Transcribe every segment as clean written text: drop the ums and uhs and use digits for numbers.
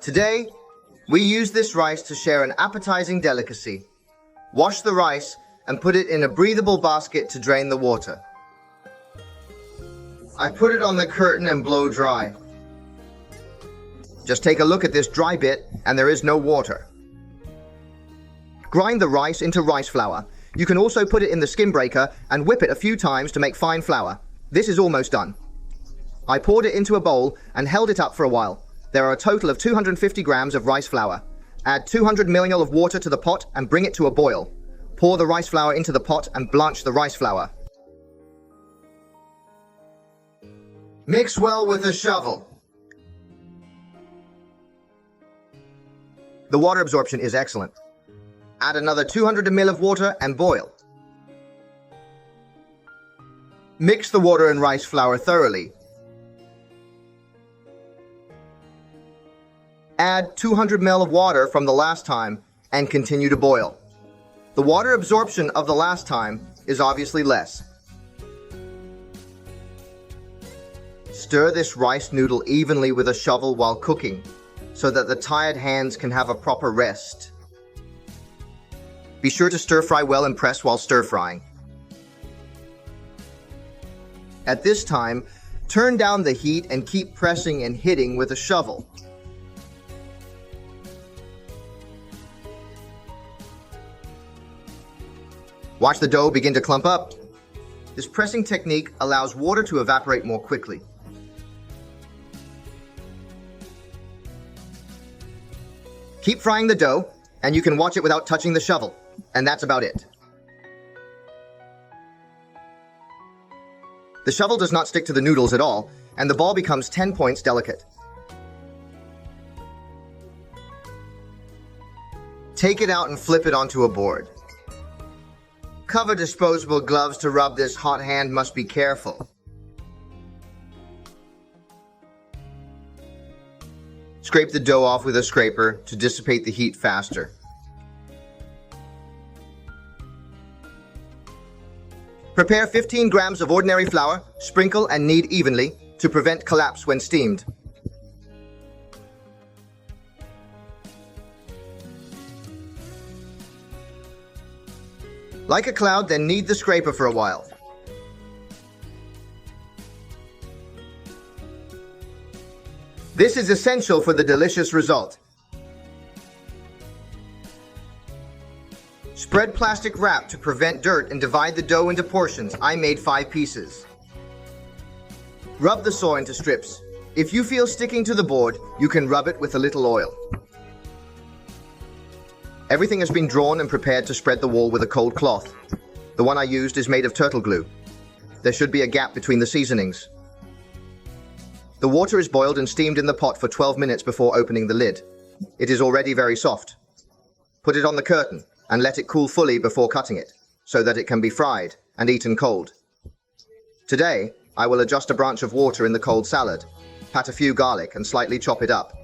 Today, we use this rice to share an appetizing delicacy. Wash the rice and put it in a breathable basket to drain the water. I put it on the curtain and blow dry. Just take a look at this dry bit and there is no water. Grind the rice into rice flour. You can also put it in the skim breaker and whip it a few times to make fine flour. This is almost done. I poured it into a bowl and held it up for a while. There are a total of 250 grams of rice flour. Add 200 ml of water to the pot and bring it to a boil. Pour the rice flour into the pot and blanch the rice flour. Mix well with a shovel. The water absorption is excellent. Add another 200 ml of water and boil. Mix the water and rice flour thoroughly. Add 200 ml of water from the last time and continue to boil. The water absorption of the last time is obviously less. Stir this rice noodle evenly with a shovel while cooking so that the tired hands can have a proper rest. Be sure to stir fry well and press while stir frying. At this time, turn down the heat and keep pressing and hitting with a shovel. Watch the dough begin to clump up. This pressing technique allows water to evaporate more quickly. Keep frying the dough, and you can watch it without touching the shovel. And that's about it. The shovel does not stick to the noodles at all, and the ball becomes 10 points delicate. Take it out and flip it onto a board. Cover disposable gloves to rub this hot hand must be careful. Scrape the dough off with a scraper to dissipate the heat faster. Prepare 15 grams of ordinary flour, sprinkle and knead evenly to prevent collapse when steamed. Like a cloud, then knead the scraper for a while. This is essential for the delicious result. Spread plastic wrap to prevent dirt and divide the dough into portions. I made 5 pieces. Rub the soy into strips. If you feel sticking to the board, you can rub it with a little oil. Everything has been drawn and prepared to spread the wall with a cold cloth. The one I used is made of turtle glue. There should be a gap between the seasonings. The water is boiled and steamed in the pot for 12 minutes before opening the lid. It is already very soft. Put it on the curtain and let it cool fully before cutting it, so that it can be fried and eaten cold. Today, I will adjust a branch of water in the cold salad, pat a few garlic and slightly chop it up.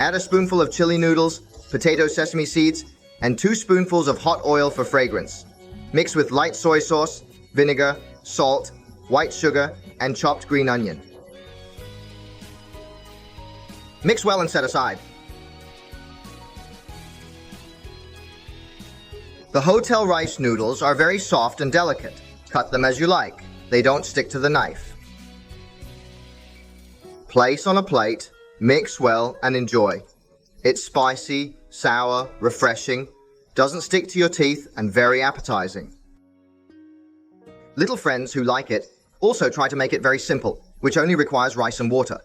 Add a spoonful of chili noodles, potato sesame seeds, and 2 spoonfuls of hot oil for fragrance. Mix with light soy sauce, vinegar, salt, white sugar, and chopped green onion. Mix well and set aside. The hotel rice noodles are very soft and delicate. Cut them as you like. They don't stick to the knife. Place on a plate, mix well, and enjoy. It's spicy, sour, refreshing, doesn't stick to your teeth, and very appetizing. Little friends who like it also try to make it very simple, which only requires rice and water.